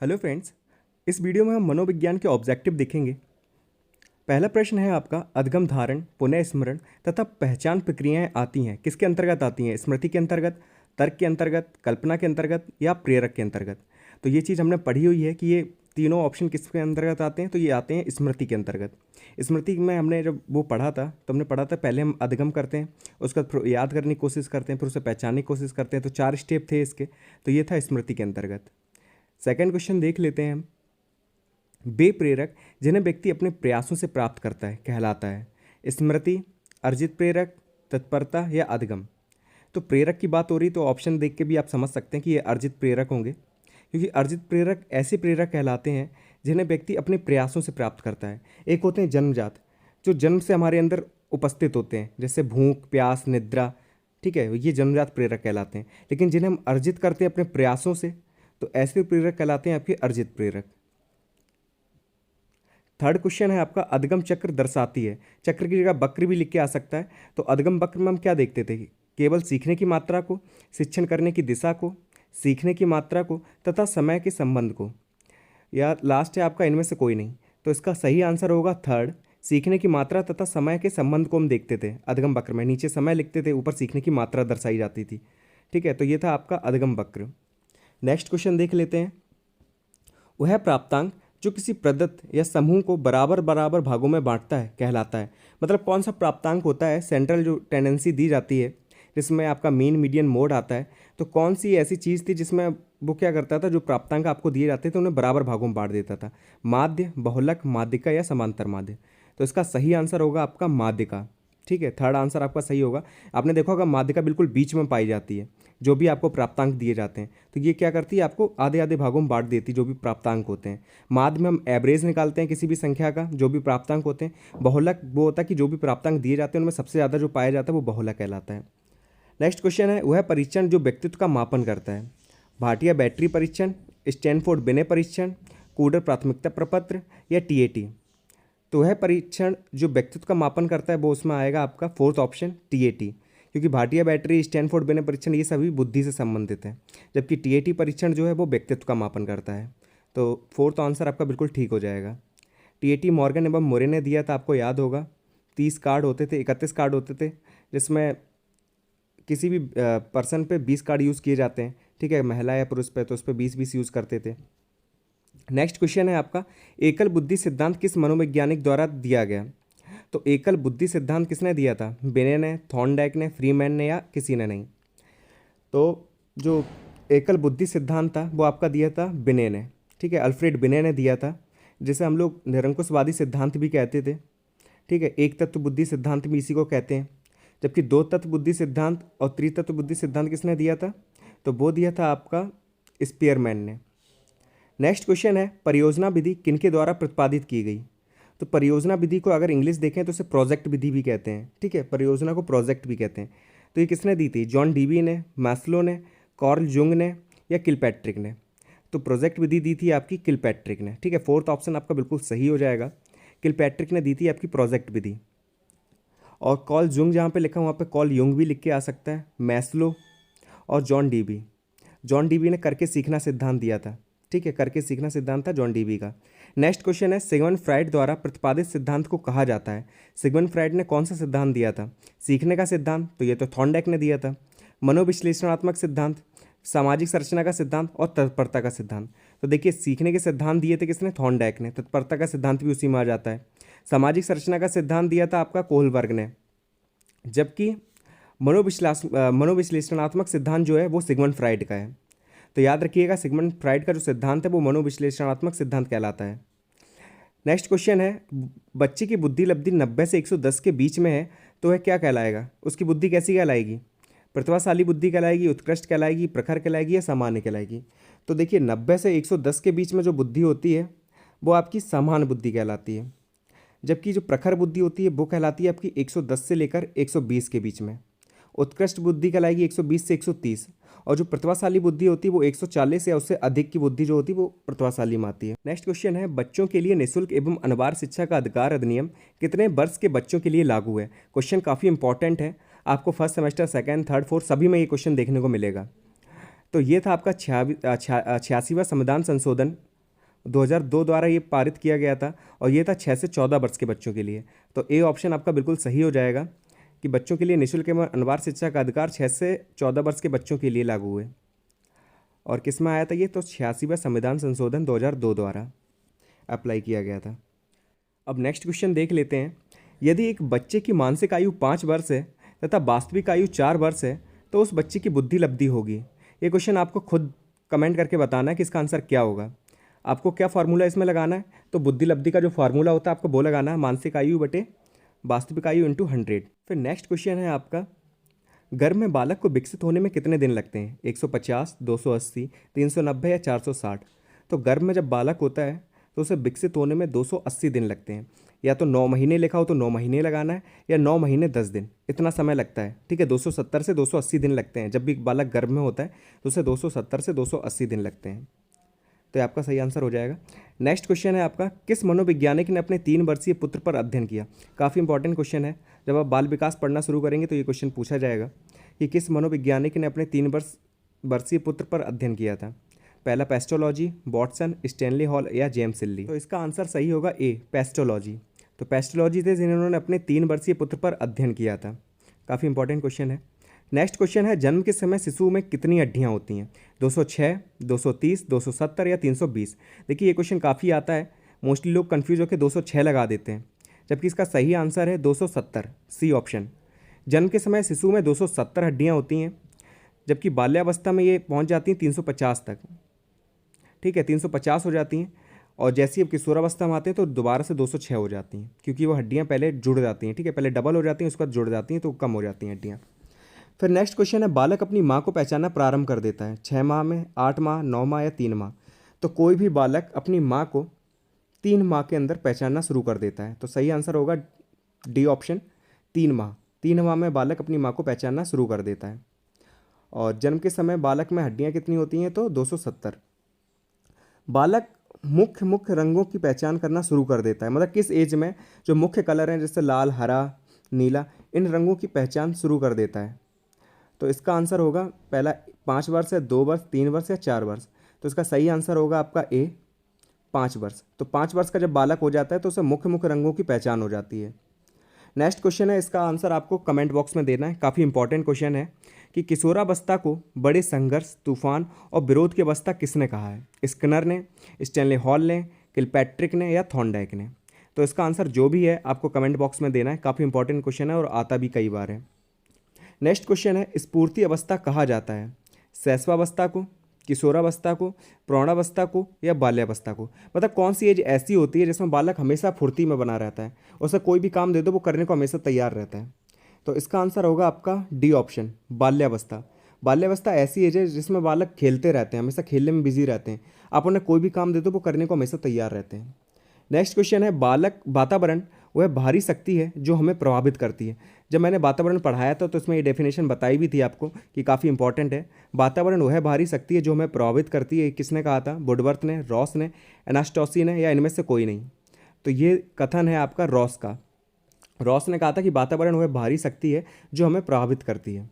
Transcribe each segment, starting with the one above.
Hello friends, इस video में हम मनोविज्ञान के ऑब्जेक्टिव देखेंगे। पहला प्रश्न है आपका, अधगम धारण, पुनः स्मरण तथा पहचान प्रक्रियाएं आती हैं किसके अंतर्गत आती हैं? स्मृति के अंतर्गत, तर्क के अंतर्गत, कल्पना के अंतर्गत या प्रेरक के अंतर्गत? तो ये चीज़ हमने पढ़ी हुई है कि ये तीनों ऑप्शन किसके अंतर्गत आते हैं, तो ये आते हैं स्मृति के अंतर्गत। स्मृति में हमने जब वो पढ़ा था तो हमने पढ़ा था पहले हम अधगम करते हैं, उसका फिर याद करने की कोशिश करते हैं, फिर उसे पहचानने की कोशिश करते हैं, तो 4 स्टेप थे इसके। तो ये था स्मृति के अंतर्गत। सेकंड क्वेश्चन देख लेते हैं हम। वे प्रेरक जिन्हें व्यक्ति अपने प्रयासों से प्राप्त करता है कहलाता है स्मृति, अर्जित प्रेरक, तत्परता या अधगम? तो प्रेरक की बात हो रही तो ऑप्शन देख के भी आप समझ सकते हैं कि ये अर्जित प्रेरक होंगे, क्योंकि अर्जित प्रेरक ऐसे प्रेरक कहलाते हैं जिन्हें व्यक्ति अपने प्रयासों से प्राप्त करता है। एक होते हैं जन्मजात, जो जन्म से हमारे अंदर उपस्थित होते हैं, जैसे भूख, प्यास, निद्रा, ठीक है, ये जन्मजात प्रेरक कहलाते हैं। लेकिन जिन्हें हम अर्जित करते हैं अपने प्रयासों से, तो ऐसे प्रेरक कहलाते हैं आपके अर्जित प्रेरक। थर्ड क्वेश्चन है आपका, अधगम चक्र दर्शाती है। चक्र की जगह वक्र भी लिख के आ सकता है। तो अधगम वक्र में हम क्या देखते थे? केवल सीखने की मात्रा को, शिक्षण करने की दिशा को, सीखने की मात्रा को तथा समय के संबंध को, या लास्ट है आपका इनमें से कोई नहीं। तो इसका सही आंसर होगा थर्ड, सीखने की मात्रा तथा समय के संबंध को हम देखते थे अधगम वक्र में। नीचे समय लिखते थे, ऊपर सीखने की मात्रा दर्शाई जाती थी। ठीक है, तो ये था आपका अधगम वक्र। नेक्स्ट क्वेश्चन देख लेते हैं। वह प्राप्तांक जो किसी प्रदत्त या समूह को बराबर बराबर भागों में बांटता है कहलाता है। मतलब कौन सा प्राप्तांक होता है? सेंट्रल जो टेंडेंसी दी जाती है जिसमें आपका मीन, मीडियन, मोड आता है, तो कौन सी ऐसी चीज़ थी जिसमें वो क्या करता था, जो प्राप्तांक आपको दिए जाते थे उन्हें बराबर भागों में बांट देता था? माध्य, बहुलक, माध्यिका या समांतर माध्य? तो इसका सही आंसर होगा आपका माध्यिका। ठीक है, थर्ड आंसर आपका सही होगा। आपने देखा होगा माध्यिका बिल्कुल बीच में पाई जाती है। जो भी आपको प्राप्तांक दिए जाते हैं तो ये क्या करती है, आपको आधे आधे भागों में बांट देती है जो भी प्राप्तांक होते हैं। माध्य में हम एवरेज निकालते हैं किसी भी संख्या का, जो भी प्राप्तांक होते हैं। बहुलक वो होता है कि जो भी प्राप्तांक दिए जाते हैं उनमें सबसे ज़्यादा जो पाया जाता है वो बहुलक कहलाता है। नेक्स्ट क्वेश्चन है, वह परीक्षण जो व्यक्तित्व का मापन करता है। भाटिया बैटरी परीक्षण, स्टैनफोर्ड बिने परीक्षण, कूडर प्राथमिकता प्रपत्र या टीएटी? तो वह परीक्षण जो व्यक्तित्व का मापन करता है वो उसमें आएगा आपका फोर्थ ऑप्शन टीएटी, क्योंकि भाटिया बैटरी, स्टैनफोर्ड बिने परीक्षण ये सभी बुद्धि से संबंधित हैं, जबकि टीएटी परीक्षण जो है वो व्यक्तित्व का मापन करता है। तो फोर्थ आंसर आपका बिल्कुल ठीक हो जाएगा। टीएटी मॉर्गन एवं मोरे ने दिया था, आपको याद होगा। 30 कार्ड होते थे, 31 कार्ड होते थे, जिसमें किसी भी पर्सन पे 20 कार्ड यूज़ किए जाते हैं। ठीक है, महिला या पुरुष पे तो उस पर 20-20 यूज़ करते थे। नेक्स्ट क्वेश्चन है आपका, एकल बुद्धि सिद्धांत किस मनोवैज्ञानिक द्वारा दिया गया? तो एकल बुद्धि सिद्धांत किसने दिया था? बिने ने, थॉर्नडाइक ने, फ्रीमैन ने या किसी ने नहीं? तो जो एकल बुद्धि सिद्धांत था वो आपका दिया था बिने ने। ठीक है, अल्फ्रेड बिने ने दिया था, जिसे हम लोग निरंकुशवादी सिद्धांत भी कहते थे। ठीक है, एक तत्व बुद्धि सिद्धांत भी इसी को कहते हैं। जबकि दो तत्व बुद्धि सिद्धांत और त्रितत्व बुद्धि सिद्धांत किसने दिया था? तो वो दिया था आपका स्पीयरमैन ने। नेक्स्ट क्वेश्चन है, परियोजना विधि किनके द्वारा प्रतिपादित की गई? तो परियोजना विधि को अगर इंग्लिश देखें तो उसे प्रोजेक्ट विधि भी कहते हैं। ठीक है, परियोजना को प्रोजेक्ट भी कहते हैं। तो ये किसने दी थी? जॉन डीवी ने, मैस्लो ने, कार्ल जुंग ने या किलपैट्रिक ने? तो प्रोजेक्ट विधि दी थी आपकी किलपैट्रिक ने। ठीक है, फोर्थ ऑप्शन आपका बिल्कुल सही हो जाएगा। किलपैट्रिक ने दी थी आपकी प्रोजेक्ट विधि। और कॉल जुंग जहाँ पे लिखा वहाँ पे कॉल युंग भी लिख के आ सकता है, मैस्लो और जॉन डीवी। जॉन डीवी ने करके सीखना सिद्धांत दिया था। ठीक है, करके सीखना सिद्धांत था जॉन डीवी का। नेक्स्ट क्वेश्चन है, सिगमंड फ्राइड द्वारा प्रतिपादित सिद्धांत को कहा जाता है। सिगमंड फ्राइड ने कौन सा सिद्धांत दिया था? सीखने का सिद्धांत, तो ये तो थॉर्नडाइक ने दिया था। मनोविश्लेषणात्मक सिद्धांत, सामाजिक संरचना का सिद्धांत और तत्परता का सिद्धांत? तो देखिए, सीखने के सिद्धांत दिए थे किसने? थॉर्नडाइक ने। तत्परता का सिद्धांत भी उसी में आ जाता है। सामाजिक संरचना का सिद्धांत दिया था आपका कोहलबर्ग ने, जबकि मनोविश्लेषणात्मक सिद्धांत जो है वो सिगमंड फ्राइड का है। तो याद रखिएगा, सिगमंड फ्राइड का जो सिद्धांत है वो मनोविश्लेषणात्मक सिद्धांत कहलाता है। नेक्स्ट क्वेश्चन है, बच्चे की बुद्धि लब्धि 90 से 110 के बीच में है तो वह क्या कहलाएगा? उसकी बुद्धि कैसी कहलाएगी? प्रतिभाशाली बुद्धि कहलाएगी, उत्कृष्ट कहलाएगी, प्रखर कहलाएगी या सामान्य कहलाएगी? तो देखिए, 90 से 110 के बीच में जो बुद्धि होती है वो आपकी सामान्य बुद्धि कहलाती है, जबकि जो प्रखर बुद्धि होती है वो कहलाती है आपकी 110 से लेकर 120 के बीच में। उत्कृष्ट बुद्धि कहलाएगी 120 से 130, और जो प्रतिभाशाली बुद्धि होती है वो 140 या उससे अधिक की बुद्धि जो होती है वो प्रतिभाशाली में आती है। नेक्स्ट क्वेश्चन है, बच्चों के लिए निःशुल्क एवं अनिवार्य शिक्षा का अधिकार अधिनियम कितने वर्ष के बच्चों के लिए लागू है? क्वेश्चन काफ़ी इंपॉर्टेंट है, आपको first semester, second, third, fourth सभी में ये क्वेश्चन देखने को मिलेगा। तो ये था आपका 86वां संविधान संशोधन 2002 द्वारा ये पारित किया गया था, और ये था 6 से 14 वर्ष के बच्चों के लिए। तो ए ऑप्शन आपका बिल्कुल सही हो जाएगा कि बच्चों के लिए निःशुल्क एवं अनिवार्य शिक्षा का अधिकार 6 से 14 वर्ष के बच्चों के लिए लागू हुए। और किस में आया था ये? तो 86वां संविधान संशोधन 2002 द्वारा अप्लाई किया गया था। अब नेक्स्ट क्वेश्चन देख लेते हैं। यदि एक बच्चे की मानसिक आयु 5 वर्ष है तथा वास्तविक आयु 4 वर्ष है तो उस बच्चे की बुद्धि लब्धि होगी। ये क्वेश्चन आपको खुद कमेंट करके बताना है कि इसका आंसर क्या होगा। आपको क्या फार्मूला इसमें लगाना है? तो बुद्धि लब्धि का जो फार्मूला होता है आपको वो लगाना है, मानसिक आयु बटे वास्तविक आयु इंटू 100। फिर नेक्स्ट क्वेश्चन है आपका, गर्भ में बालक को विकसित होने में कितने दिन लगते हैं? 150, 280, 390 या 460। तो गर्भ में जब बालक होता है तो उसे विकसित होने में 280 दिन लगते हैं। या तो 9 महीने लिखा हो तो 9 महीने लगाना है, या 9 महीने 10 दिन, इतना समय लगता है। ठीक है, 270 से 280 दिन लगते हैं। जब भी बालक गर्भ में होता है तो उसे 270 से 280 दिन लगते हैं। तो ये आपका सही आंसर हो जाएगा। नेक्स्ट क्वेश्चन है आपका, किस मनोवैज्ञानिक ने अपने 3 वर्षीय पुत्र पर अध्ययन किया? काफ़ी इंपॉर्टेंट क्वेश्चन है। जब आप बाल विकास पढ़ना शुरू करेंगे तो ये क्वेश्चन पूछा जाएगा कि किस मनोवैज्ञानिक ने अपने 3 वर्षीय पुत्र पर अध्ययन किया था? पहला पेस्टोलॉजी, वॉटसन, स्टैनली हॉल या जेम्स सिल्ली। तो इसका आंसर सही होगा ए, पेस्टोलॉजी। तो पेस्टोलॉजी थे जिन्होंने अपने 3 वर्षीय पुत्र पर अध्ययन किया था। काफ़ी इंपॉर्टेंट क्वेश्चन है। नेक्स्ट क्वेश्चन है, जन्म के समय शिशु में कितनी हड्डियां होती हैं? 206, 230, 270 या 320। देखिए ये क्वेश्चन काफ़ी आता है, मोस्टली लोग कन्फ्यूज होकर 206 लगा देते हैं, जबकि इसका सही आंसर है 270, सी ऑप्शन। जन्म के समय शिशु में 270 हड्डियाँ होती हैं, जबकि बाल्यावस्था में ये पहुँच जाती हैं 350 तक। ठीक है, 350 हो जाती हैं, और जैसे ही अब किशोरावस्था में आते हैं तो दोबारा से 206 हो जाती हैं, क्योंकि वो हड्डियाँ पहले जुड़ जाती हैं। ठीक है, पहले डबल हो जाती हैं, उसके बाद जुड़ जाती हैं तो कम हो जाती हैं हड्डियाँ। फिर नेक्स्ट क्वेश्चन है, बालक अपनी माँ को पहचानना प्रारंभ कर देता है 6 माह में, 8 माह, 9 माह या 3 माह। तो कोई भी बालक अपनी माँ को 3 माह के अंदर पहचानना शुरू कर देता है। तो सही आंसर होगा डी ऑप्शन, 3 माह। 3 माह में बालक अपनी माँ को पहचानना शुरू कर देता है। और जन्म के समय बालक में हड्डियाँ कितनी होती हैं? तो 270। बालक मुख्य रंगों की पहचान करना शुरू कर देता है, मतलब किस एज में जो मुख्य कलर हैं जैसे लाल, हरा, नीला, इन रंगों की पहचान शुरू कर देता है। तो इसका आंसर होगा पहला 5 वर्ष है, 2 वर्ष, 3 वर्ष या 4 वर्ष। तो इसका सही आंसर होगा आपका ए, 5 वर्ष। तो 5 वर्ष का जब बालक हो जाता है तो उसे मुख्य रंगों की पहचान हो जाती है। नेक्स्ट क्वेश्चन है, इसका आंसर आपको कमेंट बॉक्स में देना है। काफ़ी इंपॉर्टेंट क्वेश्चन है कि किशोरावस्था को बड़े संघर्ष, तूफान और विरोध की अवस्था किसने कहा है? स्किनर ने, स्टैनली हॉल ने, किलपैट्रिक ने या थॉर्नडाइक ने। तो इसका आंसर जो भी है आपको कमेंट बॉक्स में देना है। काफ़ी इंपॉर्टेंट क्वेश्चन है और आता भी कई बार है। नेक्स्ट क्वेश्चन है, स्फूर्ति अवस्था कहा जाता है शैशवावस्था को, किशोरावस्था को, प्रौढ़ावस्था को या बाल्यावस्था को? मतलब कौन सी एज ऐसी होती है जिसमें बालक हमेशा फुर्ती में बना रहता है, उसे कोई भी काम दे दो वो करने को हमेशा तैयार रहता है? तो इसका आंसर होगा आपका डी ऑप्शन, बाल्यावस्था। बाल्यावस्था ऐसी एज है जिसमें बालक खेलते रहते हैं, हमेशा खेलने में बिजी रहते हैं। आप उन्हें कोई भी काम दे दो वो करने को हमेशा तैयार रहते हैं। नेक्स्ट क्वेश्चन है, बालक वातावरण वह भारी शक्ति है जो हमें प्रभावित करती है। जब मैंने वातावरण पढ़ाया था तो इसमें ये डेफिनेशन बताई भी थी आपको कि काफ़ी इंपॉर्टेंट है। वातावरण वह भारी शक्ति है जो हमें प्रभावित करती है। किसने कहा था? वुडवर्थ ने, रॉस ने, एनास्टॉसी ने या इनमें से कोई नहीं? तो ये कथन है आपका रॉस का। रॉस ने कहा था कि वातावरण वह भारी शक्ति है जो हमें प्रभावित करती है।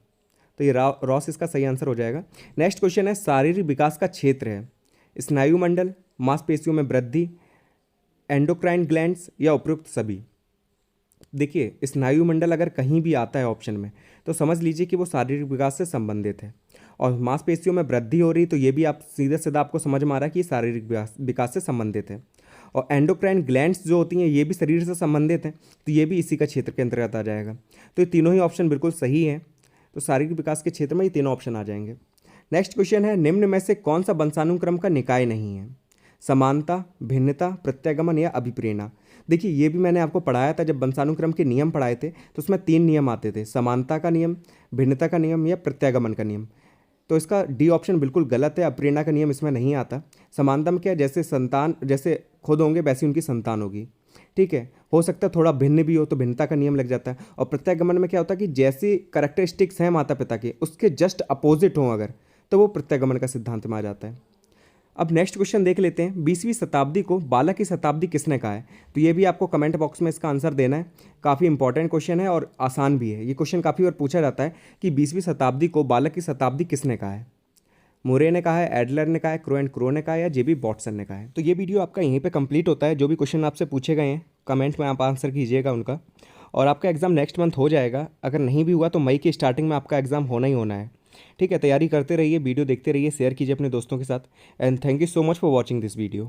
तो ये रॉस इसका सही आंसर हो जाएगा। नेक्स्ट क्वेश्चन है, शारीरिक विकास का क्षेत्र है स्नायुमंडल, मांसपेशियों में वृद्धि, एंडोक्राइन ग्लैंड्स या उपयुक्त सभी? देखिए स्नायुमंडल अगर कहीं भी आता है ऑप्शन में तो समझ लीजिए कि वो शारीरिक विकास से संबंधित है। और मांसपेशियों में वृद्धि हो रही तो ये भी आप सीधे सीधा आपको समझ में आ रहा है कि ये शारीरिक विकास से संबंधित है। और एंडोक्राइन ग्लैंड्स जो होती हैं ये भी शरीर से संबंधित हैं, तो ये भी इसी का क्षेत्र के अंतर्गत आ जाएगा। तो ये तीनों ही ऑप्शन बिल्कुल सही हैं। तो शारीरिक विकास के क्षेत्र में ये तीनों ऑप्शन आ जाएंगे। नेक्स्ट क्वेश्चन है, निम्न में से कौन सा वंशानुक्रम का निकाय नहीं है? समानता, भिन्नता, प्रत्यागमन या अभिप्रेरणा? देखिए ये भी मैंने आपको पढ़ाया था जब वंशानुक्रम के नियम पढ़ाए थे तो उसमें 3 नियम आते थे, समानता का नियम, भिन्नता का नियम या प्रत्यागमन का नियम। तो इसका डी ऑप्शन बिल्कुल गलत है, अभिप्रेरणा का नियम इसमें नहीं आता। समानता में क्या, जैसे संतान जैसे खुद होंगे वैसी उनकी संतान होगी। ठीक है, हो सकता है थोड़ा भिन्न भी हो तो भिन्नता का नियम लग जाता है। और प्रत्यागमन में क्या होता है कि जैसी कैरेक्टरिस्टिक्स हैं माता पिता के उसके जस्ट अपोजिट हों अगर, तो वो प्रत्यागमन का सिद्धांत में आ जाता है। अब नेक्स्ट क्वेश्चन देख लेते हैं, 20वीं शताब्दी को बालक की शताब्दी किसने कहा है? तो ये भी आपको कमेंट बॉक्स में इसका आंसर देना है। काफ़ी इंपॉर्टेंट क्वेश्चन है और आसान भी है। ये क्वेश्चन काफ़ी बार पूछा जाता है कि 20वीं शताब्दी को बालक की शताब्दी किसने कहा है? मुरे ने कहा है, एडलर ने कहा है, क्रो एंड क्रो ने कहा है, या जेबी बॉटसन ने कहा है। तो ये वीडियो आपका यहीं पे कंप्लीट होता है। जो भी क्वेश्चन आपसे पूछे गए हैं कमेंट में आप आंसर कीजिएगा उनका, और आपका एग्ज़ाम नेक्स्ट मंथ हो जाएगा। अगर नहीं भी हुआ तो मई की स्टार्टिंग में आपका एग्ज़ाम होना ही होना है। ठीक है, तैयारी करते रहिए, वीडियो देखते रहिए, शेयर कीजिए अपने दोस्तों के साथ। And thank you so much for watching this video.